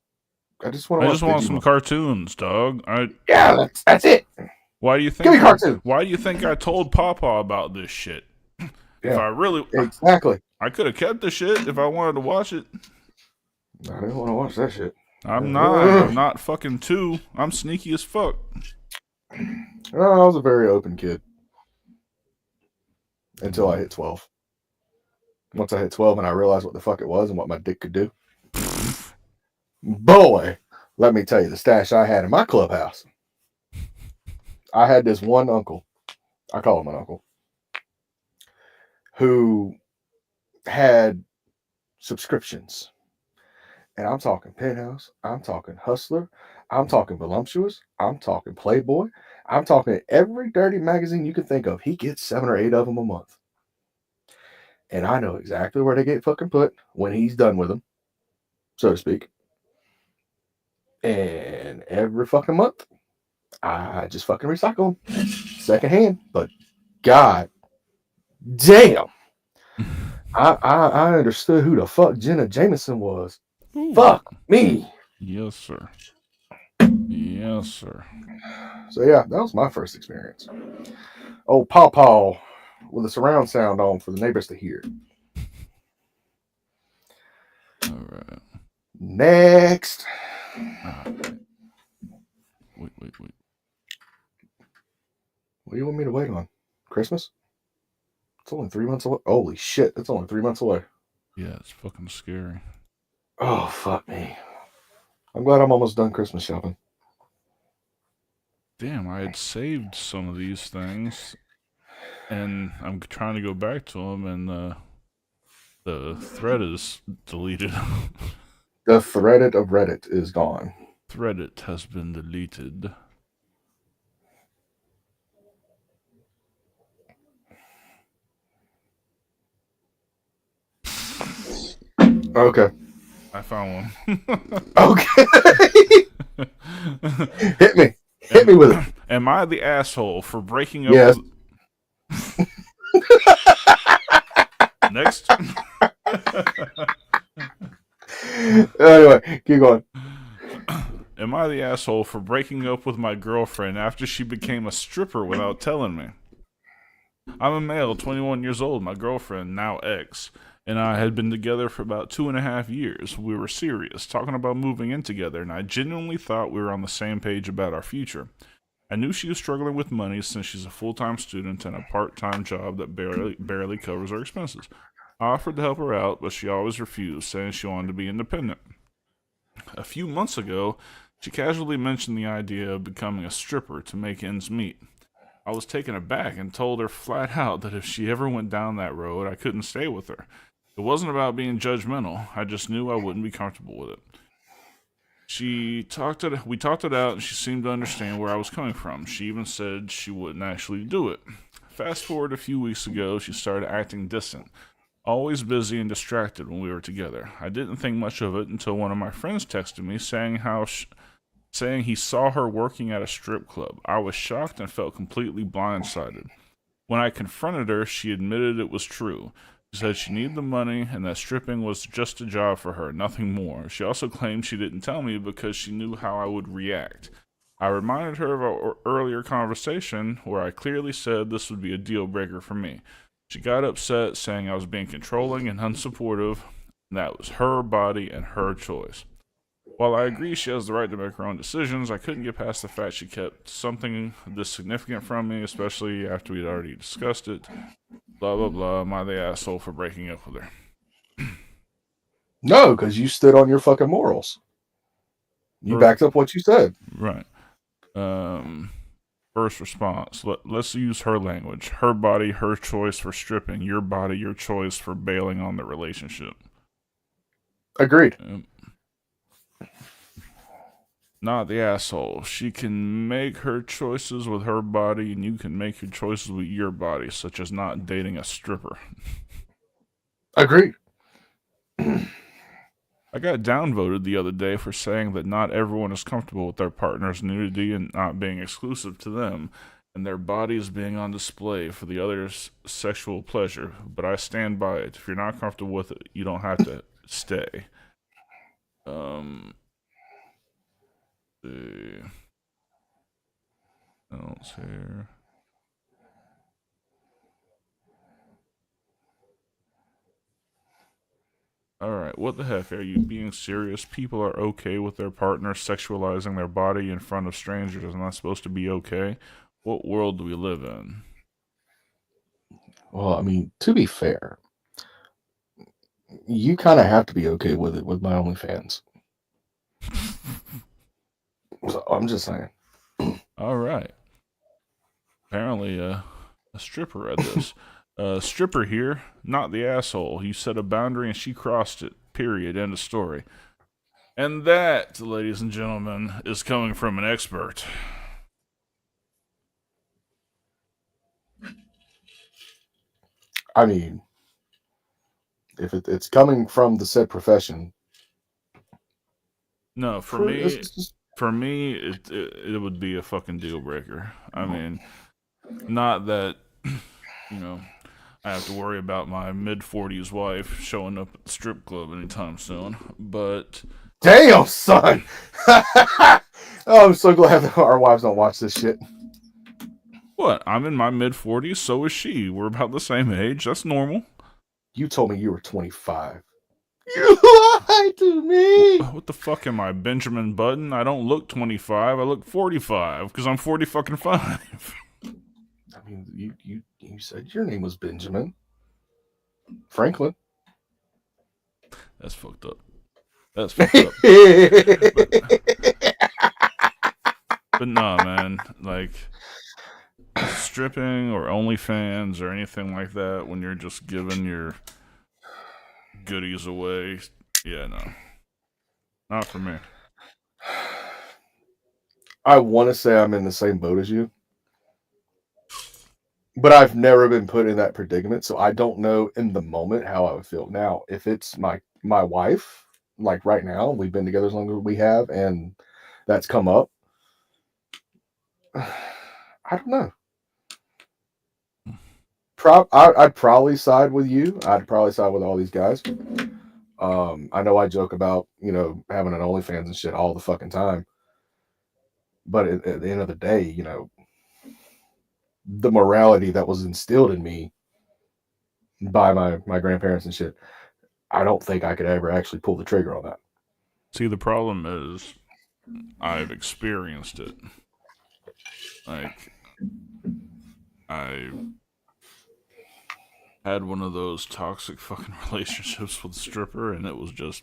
S3: I just want
S1: some cartoons, dog.
S3: Yeah, that's it.
S1: Why do you think?
S3: Give me cartoons.
S1: Why do you think I told Papa about this shit?
S3: Yeah,
S1: if I really
S3: exactly,
S1: I could have kept the shit if I wanted to watch it.
S3: I didn't want to watch that shit.
S1: I'm not fucking 2. I'm sneaky as fuck.
S3: Well, I was a very open kid until I hit 12. Once I hit 12 and I realized what the fuck it was and what my dick could do. Boy, let me tell you the stash I had in my clubhouse. I had this one uncle. I call him an uncle. Who had subscriptions. And I'm talking Penthouse, I'm talking Hustler, I'm talking Voluptuous, I'm talking Playboy, I'm talking every dirty magazine you can think of. He gets 7 or 8 of them a month. And I know exactly where they get fucking put when he's done with them, so to speak. And every fucking month, I just fucking recycle them secondhand. But God damn, I understood who the fuck Jenna Jameson was.
S1: Ooh.
S3: Fuck me.
S1: Yes, sir. Yes, sir.
S3: So yeah, that was my first experience. Oh, Paw Paw with a surround sound on for the neighbors to hear.
S1: All right.
S3: Next.
S1: Wait.
S3: What do you want me to wait on? Christmas? It's only 3 months away. Holy shit, it's only 3 months away.
S1: Yeah, it's fucking scary.
S3: Oh, fuck me. I'm glad I'm almost done Christmas shopping.
S1: Damn, I had saved some of these things, and I'm trying to go back to them, and the thread is deleted.
S3: The threaded of Reddit is gone.
S1: Threadit has been deleted.
S3: Okay.
S1: I found one.
S3: Okay. Hit me. Hit me with it.
S1: Am I the asshole for breaking up
S3: Yes.
S1: with... Next.
S3: Anyway, keep going.
S1: Am I the asshole for breaking up with my girlfriend after she became a stripper without telling me? I'm a male, 21 years old. My girlfriend, now ex, and I had been together for about 2.5 years. We were serious, talking about moving in together, and I genuinely thought we were on the same page about our future. I knew she was struggling with money since she's a full-time student and a part-time job that barely covers her expenses. I offered to help her out, but she always refused, saying she wanted to be independent. A few months ago, she casually mentioned the idea of becoming a stripper to make ends meet. I was taken aback and told her flat out that if she ever went down that road, I couldn't stay with her. It wasn't about being judgmental. I just knew I wouldn't be comfortable with it. We talked it out, and she seemed to understand where I was coming from. She even said she wouldn't actually do it. Fast forward a few weeks ago, she started acting distant, always busy and distracted when we were together. I didn't think much of it until one of my friends texted me saying he saw her working at a strip club. I was shocked and felt completely blindsided. When I confronted her, she admitted it was true. She said she needed the money and that stripping was just a job for her, nothing more. She also claimed she didn't tell me because she knew how I would react. I reminded her of our earlier conversation where I clearly said this would be a deal breaker for me. She got upset, saying I was being controlling and unsupportive, and that was her body and her choice. While I agree she has the right to make her own decisions, I couldn't get past the fact she kept something this significant from me, especially after we'd already discussed it. Blah, blah, blah. Am I the asshole for breaking up with her?
S3: No, because you stood on your fucking morals. You backed up what you said.
S1: Right. First response. Let's use her language. Her body, her choice for stripping. Your body, your choice for bailing on the relationship.
S3: Agreed.
S1: Not the asshole. She can make her choices with her body, and you can make your choices with your body, such as not dating a stripper.
S3: Agreed.
S1: I got downvoted the other day for saying that not everyone is comfortable with their partner's nudity and not being exclusive to them, and their bodies being on display for the other's sexual pleasure. But I stand by it. If you're not comfortable with it, you don't have to stay. See. Else here. Alright, what the heck? Are you being serious? People are okay with their partner sexualizing their body in front of strangers. Isn't that supposed to be okay? What world do we live in?
S3: Well, I mean, to be fair, you kind of have to be okay with it with my OnlyFans. So I'm just saying.
S1: Alright. Apparently, a stripper read this. Stripper here, not the asshole. You set a boundary and she crossed it. Period. End of story. And that, ladies and gentlemen, is coming from an expert.
S3: I mean, if it's coming from the said profession,
S1: No, for me, it would be a fucking deal breaker. I mean, not that, I have to worry about my mid-40s wife showing up at the strip club anytime soon, but...
S3: Damn, son! Oh, I'm so glad that our wives don't watch this shit.
S1: What? I'm in my mid-40s, so is she. We're about the same age. That's normal.
S3: You told me you were 25. You lied to me!
S1: What the fuck am I, Benjamin Button? I don't look 25, I look 45, because I'm 40 fucking 5.
S3: I mean, you said your name was Benjamin Franklin.
S1: That's fucked up. That's fucked up. But nah, man. Like, stripping or OnlyFans or anything like that, when you're just giving your goodies away, yeah, no. Not for me.
S3: I want to say I'm in the same boat as you, but I've never been put in that predicament, so I don't know in the moment how I would feel. Now, if it's my wife, like right now, we've been together as long as we have, and that's come up, I don't know. I'd probably side with you. I'd probably side with all these guys. I know I joke about, having an OnlyFans and shit all the fucking time. But at the end of the day, the morality that was instilled in me by my grandparents and shit, I don't think I could ever actually pull the trigger on that.
S1: See, the problem is I've experienced it. Like, I had one of those toxic fucking relationships with a stripper, and it was just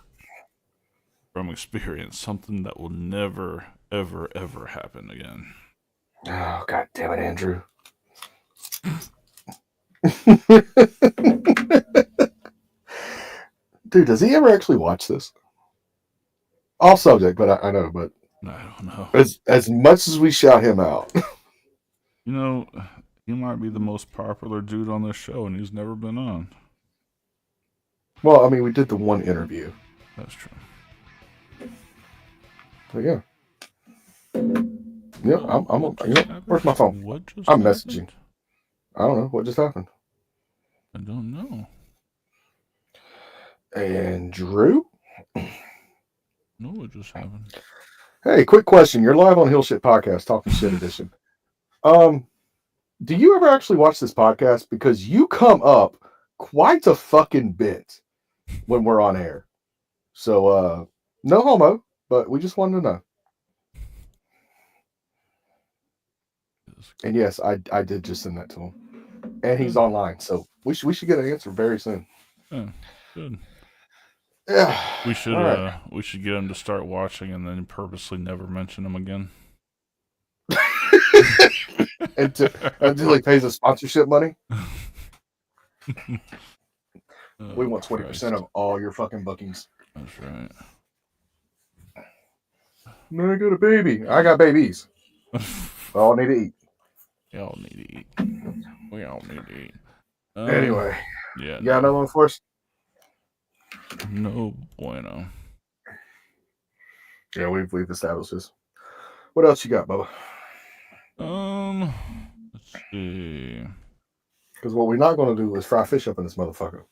S1: from experience, something that will never, ever, ever happen again.
S3: Oh, God damn it, Andrew. Dude, does he ever actually watch this? Off subject, but I know, but
S1: I don't know.
S3: As much as we shout him out.
S1: He might be the most popular dude on this show, and he's never been on.
S3: Well, I mean, we did the one interview.
S1: That's true.
S3: But yeah. Yeah, where's my phone? I'm messaging. I don't know. What just happened?
S1: I don't know.
S3: Andrew?
S1: No, what just happened?
S3: Hey, quick question. You're live on Hill Shit Podcast, Talking Shit Edition. Do you ever actually watch this podcast? Because you come up quite a fucking bit when we're on air. So, no homo, but we just wanted to know. And yes, I did just send that to him. And he's online, so we should get an answer very soon.
S1: Yeah, good.
S3: Yeah.
S1: We should get him to start watching and then purposely never mention him again.
S3: until he pays us sponsorship money. We want 20% of all your fucking bookings.
S1: That's right.
S3: No, I got a baby. I got babies. We all need to eat.
S1: We all need to eat. We all need to eat.
S3: Anyway.
S1: Yeah.
S3: You got another one for us?
S1: No bueno.
S3: Yeah, we've established this. What else you got, Bubba?
S1: Let's see.
S3: Because what we're not going to do is fry fish up in this motherfucker.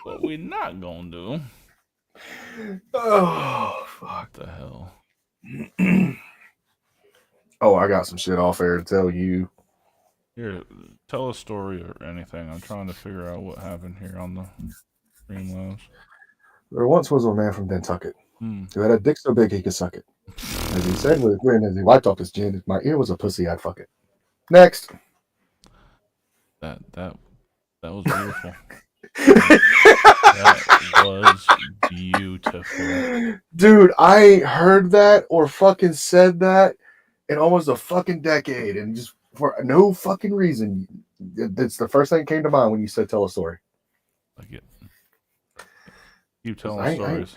S1: What we not gonna do?
S3: Oh, fuck.
S1: What the hell?
S3: Oh, I got some shit off air to tell you.
S1: Here, tell a story or anything. I'm trying to figure out what happened here on the Streamlabs.
S3: There once was a man from Nantucket who had a dick so big he could suck it. As he said with a grin as he wiped off his chin, if my ear was a pussy, I'd fuck it. Next.
S1: That was beautiful. That was beautiful.
S3: Dude, I heard that or fucking said that in almost a fucking decade, and just for no fucking reason. It's the first thing that came to mind when you said tell a story.
S1: Like it. Keep
S3: 'Cause
S1: telling stories.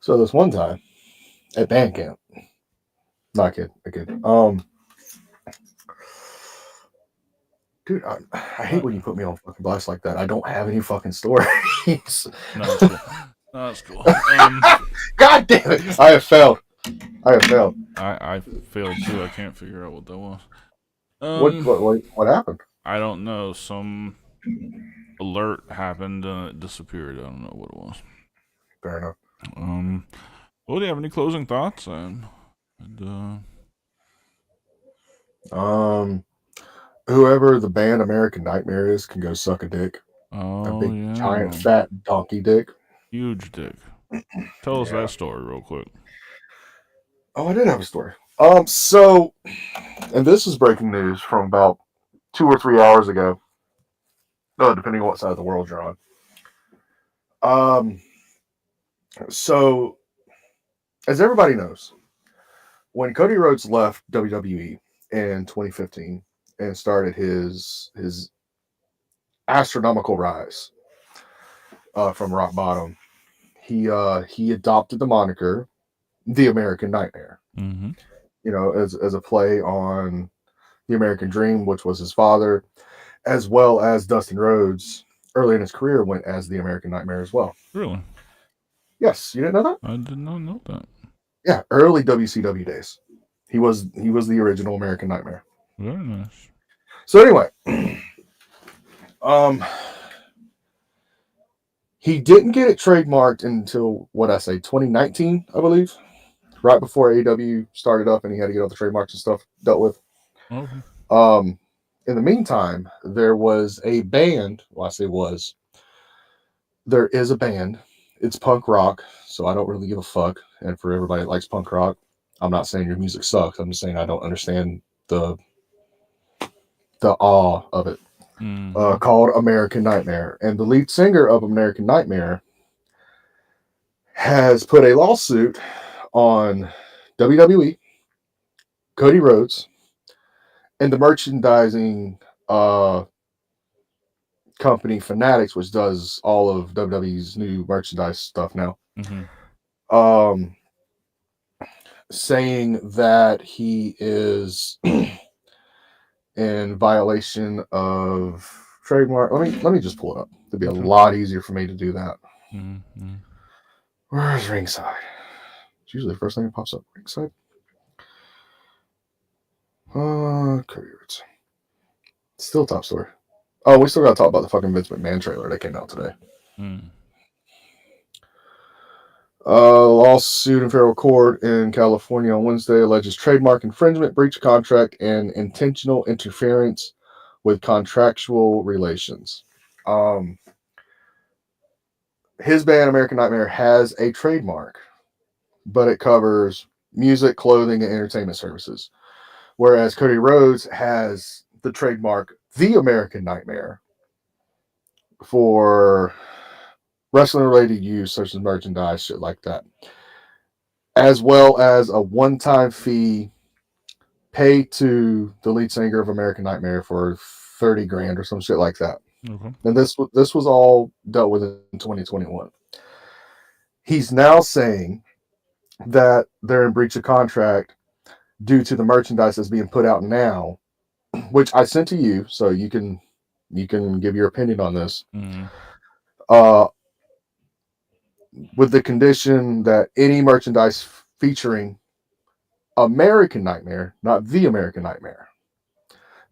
S3: So this one time at band camp, not kid, a kid. Dude, I hate when you put me on fucking blast like that. I don't have any fucking stories.
S1: No, it's cool. No, it's cool.
S3: God damn it! I have failed.
S1: I failed too. I can't figure out what that was.
S3: What happened?
S1: I don't know. Some alert happened and it disappeared. I don't know what it was.
S3: Fair enough.
S1: Well, do you have any closing thoughts?
S3: Whoever the band American Nightmare is can go suck a dick. A big
S1: yeah,
S3: giant fat donkey dick.
S1: huge dick. Tell us that story real quick.
S3: Oh, I did have a story. So, and this is breaking news from about 2 or 3 hours ago. No, depending on what side of the world you're on. So, as everybody knows, when Cody Rhodes left WWE in 2015 and started his astronomical rise from rock bottom, he adopted the moniker the American Nightmare.
S1: Mm-hmm.
S3: You know, as a play on the American Dream, which was his father, as well as Dustin Rhodes early in his career went as the American Nightmare as well.
S1: Really?
S3: Yes, you didn't know that?
S1: I did not know that.
S3: Yeah, early WCW days. He was the original American Nightmare.
S1: Very nice.
S3: So anyway, he didn't get it trademarked until 2019, I believe, right before AEW started up, and he had to get all the trademarks and stuff dealt with.
S1: Okay.
S3: In the meantime, there was a band. Well, I say was. There is a band. It's punk rock, so I don't really give a fuck. And for everybody that likes punk rock, I'm not saying your music sucks. I'm just saying I don't understand the awe of it.
S1: Mm-hmm.
S3: Called American Nightmare. And the lead singer of American Nightmare has put a lawsuit on WWE, Cody Rhodes, and the merchandising company Fanatics, which does all of WWE's new merchandise stuff now.
S1: Mm-hmm.
S3: Saying that he is in violation of trademark. Let me just pull it up. It'd be a lot easier for me to do that.
S1: Mm-hmm.
S3: Where's ringside? It's usually the first thing that pops up. Ringside. Cody Rhodes. Still top story. Oh, we still got to talk about the fucking Vince McMahon trailer that came out today. Lawsuit in federal court in California on Wednesday alleges trademark infringement, breach of contract, and intentional interference with contractual relations. His band, American Nightmare, has a trademark, but it covers music, clothing, and entertainment services. Whereas Cody Rhodes has the trademark, The American Nightmare, for wrestling-related use, such as merchandise, shit like that. As well as a one-time fee paid to the lead singer of American Nightmare for $30,000 or some shit like that.
S1: Okay.
S3: And this was all dealt with in 2021. He's now saying that they're in breach of contract due to the merchandise that's being put out now, which I sent to you, so you can give your opinion on this.
S1: Mm-hmm.
S3: With the condition that any merchandise featuring American Nightmare, not the American Nightmare,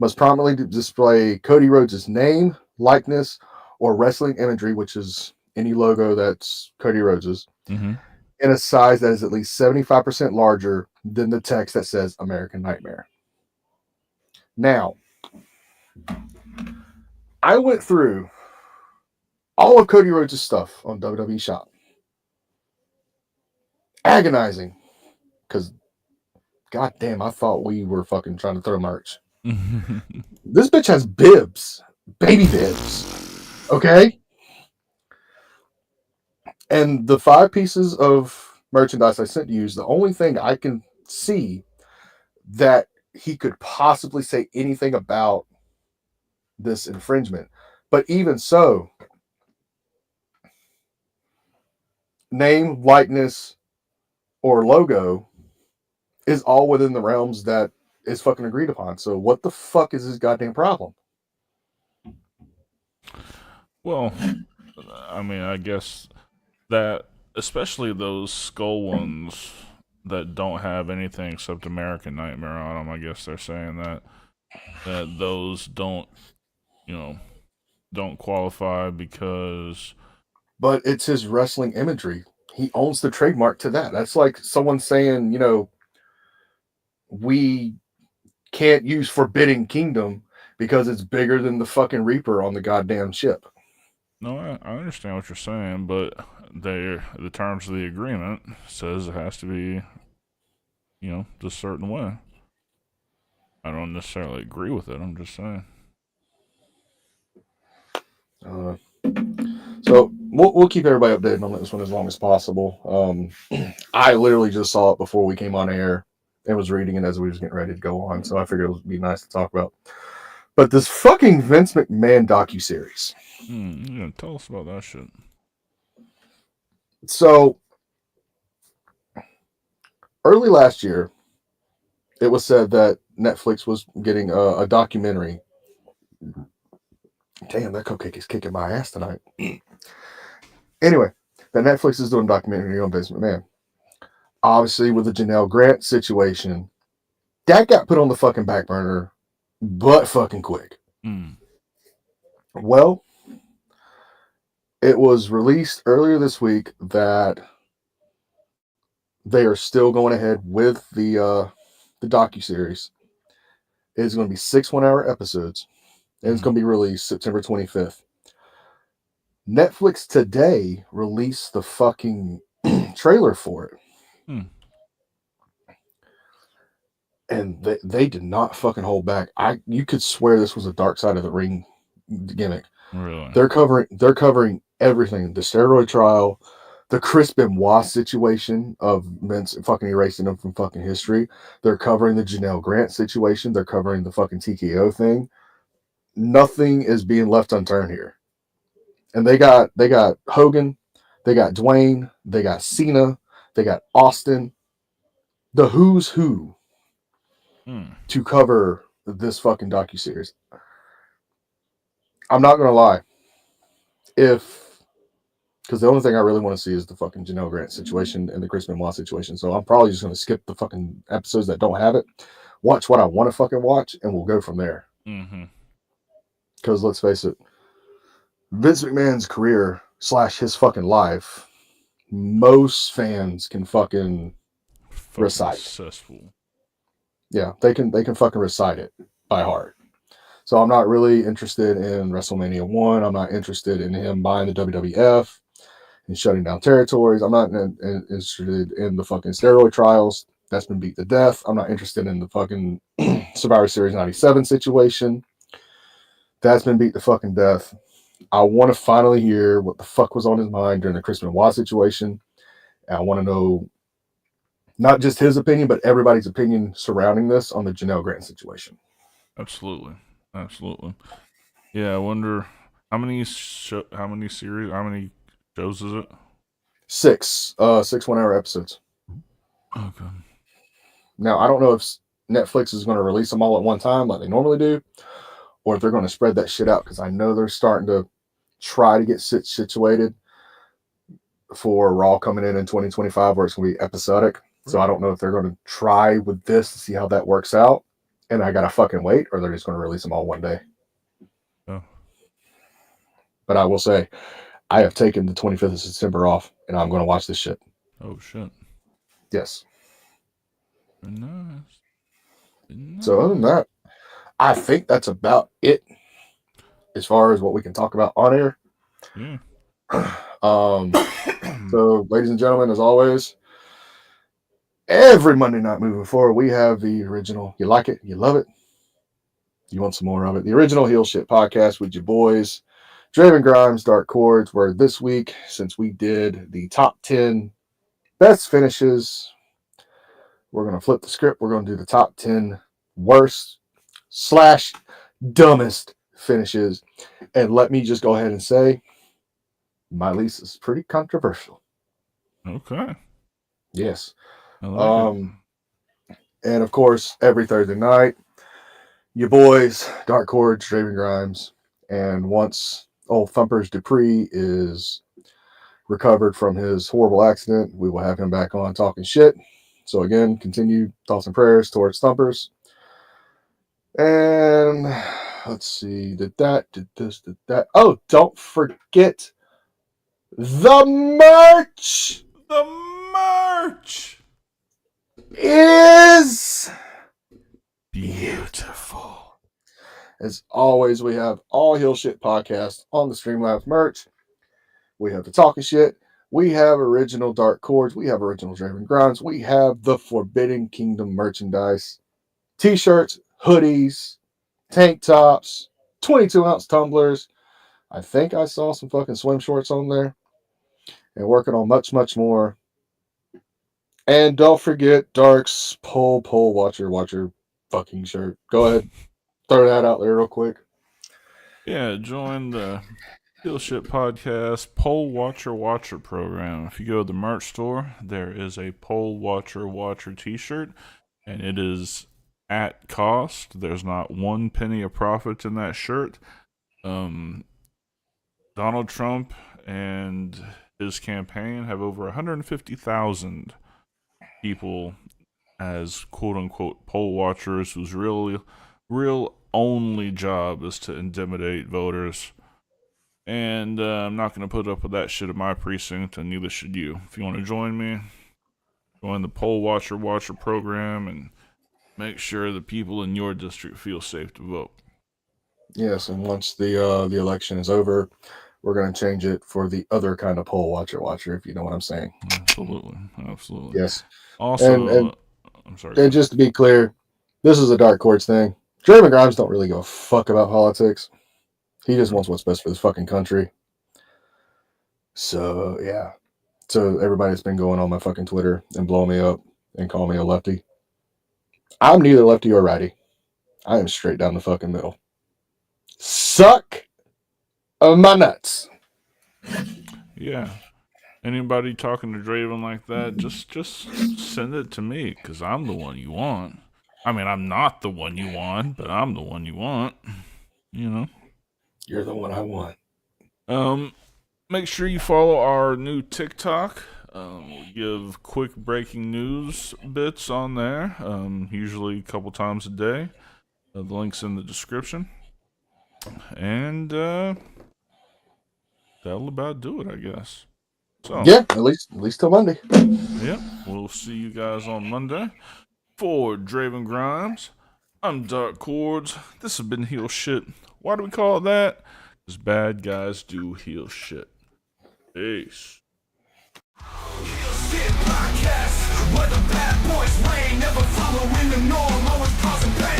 S3: must prominently display Cody Rhodes' name, likeness, or wrestling imagery, which is any logo that's Cody Rhodes',
S1: Mm-hmm.
S3: in a size that is at least 75% larger than the text that says American Nightmare. Now, I went through all of Cody Rhodes' stuff on WWE Shop. Agonizing. Because, goddamn, I thought we were fucking trying to throw merch. This bitch has bibs. Baby bibs. Okay? And the 5 pieces of merchandise I sent you is the only thing I can see that he could possibly say anything about this infringement. But even so, name, likeness, or logo is all within the realms that is fucking agreed upon. So what the fuck is his goddamn problem?
S1: Well, I mean, I guess that, especially those skull ones that don't have anything except American Nightmare on them, I guess they're saying that those don't, you know, don't qualify because
S3: But it's his wrestling imagery. He owns the trademark to that. That's like someone saying, we can't use Forbidden Kingdom because it's bigger than the fucking Reaper on the goddamn ship.
S1: no, I understand what you're saying, but the terms of the agreement says it has to be, this certain way. I don't necessarily agree with it. I'm just saying.
S3: So we'll keep everybody updated on this one as long as possible. I literally just saw it before we came on air and was reading it as we was getting ready to go on, so I figured it would be nice to talk about. But this fucking Vince McMahon docuseries.
S1: Yeah, tell us about that shit.
S3: So early last year, it was said that Netflix was getting a documentary. Damn, that cupcake is kicking my ass tonight. Anyway, that Netflix is doing a documentary on Vince McMahon. Obviously, with the Janelle Grant situation, that got put on the fucking back burner, but fucking quick. Well, it was released earlier this week that they are still going ahead with the docuseries. It's going to be 6 1-hour episodes, and it's going to be released September 25th. Netflix today released the fucking trailer for it. And they did not fucking hold back. You could swear this was a Dark Side of the Ring gimmick.
S1: Really?
S3: They're covering everything. The steroid trial, the Chris Benoit situation of Vince fucking erasing them from fucking history. They're covering the Janelle Grant situation. They're covering the fucking TKO thing. Nothing is being left unturned here. And they got Hogan, they got Dwayne, they got Cena, they got Austin, the who's who to cover this fucking docuseries. I'm not gonna lie, because the only thing I really want to see is the fucking Janelle Grant situation and the Chris Benoit situation. So I'm probably just gonna skip the fucking episodes that don't have it, watch what I want to fucking watch, and we'll go from there. Because let's face it, Vince McMahon's career / his fucking life, most fans can fucking recite.
S1: Successful.
S3: Yeah, they can fucking recite it by heart. So I'm not really interested in WrestleMania 1. I'm not interested in him buying the WWF and shutting down territories. I'm not interested in the fucking steroid trials. That's been beat to death. I'm not interested in the fucking Survivor Series 97 situation. That's been beat to fucking death. I want to finally hear what the fuck was on his mind during the Chris Benoit situation. And I want to know not just his opinion, but everybody's opinion surrounding this on the Janelle Grant situation.
S1: Absolutely. Yeah, I wonder how many shows is it?
S3: 6 1-hour episodes.
S1: Okay.
S3: Now, I don't know if Netflix is going to release them all at one time like they normally do, or if they're going to spread that shit out, because I know they're starting to try to get situated for Raw coming in 2025, where it's going to be episodic. So I don't know if they're going to try with this to see how that works out, and I got to fucking wait, or they're just going to release them all one day.
S1: Oh.
S3: But I will say, I have taken the 25th of September off, and I'm going to watch this shit.
S1: Oh, shit.
S3: Yes.
S1: Nice.
S3: So other than that, I think that's about it as far as what we can talk about on air.
S1: Yeah.
S3: So, ladies and gentlemen, as always, every Monday night moving forward, we have the original. You like it? You love it? You want some more of it? The original Heel Shit Podcast with your boys, Draven Grimes, Dark Cordz, where this week, since we did the top 10 best finishes We're going to flip the script. We're going to do the top 10 worst / dumbest finishes. And let me just go ahead and say, my lease is pretty controversial.
S1: Okay.
S3: Yes.
S1: I like it.
S3: And of course, every Thursday night, your boys, Dark Cordz, Draven Grimes, and once old Thumpers Dupree is recovered from his horrible accident, we will have him back on talking shit. So again, continue thoughts and prayers towards Thumpers. And let's see, did this, did that. Oh, don't forget the merch.
S1: The merch
S3: Is
S1: beautiful.
S3: As always, we have all Heel Shit podcast on the Streamlabs merch. We have the Talking Shit. We have original Dark Cordz. We have original Draven Grimes. We have the Forbidden Kingdom merchandise. T-shirts, hoodies, tank tops, 22-ounce tumblers. I think I saw some fucking swim shorts on there. And working on much, much more. And don't forget Dark's Pole Watcher fucking shirt. Go ahead. Throw that out there real quick.
S1: Yeah, join the Heel Shit Podcast Poll Watcher program. If you go to the merch store, there is a Poll Watcher t-shirt, and it is at cost. There's not 1 penny of profit in that shirt. Donald Trump and his campaign have over 150,000 people as quote-unquote poll watchers whose real only job is to intimidate voters. And I'm not going to put up with that shit at my precinct, and neither should you. If you want to join me, join the Poll Watcher program and make sure the people in your district feel safe to vote. Yes,
S3: and once the election is over, we're going to change it for the other kind of poll watcher, if you know what I'm saying.
S1: Absolutely.
S3: Yes.
S1: Also,
S3: and
S1: I'm sorry.
S3: And just to be clear, this is a Dark Cordz thing. Draven Grimes don't really give a fuck about politics. He just wants what's best for this fucking country. So, yeah. So, everybody that's been going on my fucking Twitter and blowing me up and calling me a lefty. I'm neither lefty or righty. I am straight down the fucking middle. Suck my nuts.
S1: Yeah. Anybody talking to Draven like that, just send it to me, because I'm the one you want. I mean, I'm not the one you want, but I'm the one you want. You know?
S3: You're the one I want.
S1: Make sure you follow our new TikTok. We'll give quick breaking news bits on there, usually a couple times a day. The link's in the description. And that'll about do it, I guess. So,
S3: yeah, at least till Monday.
S1: Yeah, we'll see you guys on Monday. For Draven Grimes, I'm Dark Cordz. This has been Heel Shit. Why do we call it that? Because bad guys do heel shit. Peace.
S4: Heel Shit Podcast, where the bad boys reign, never following the norm, always causing pain.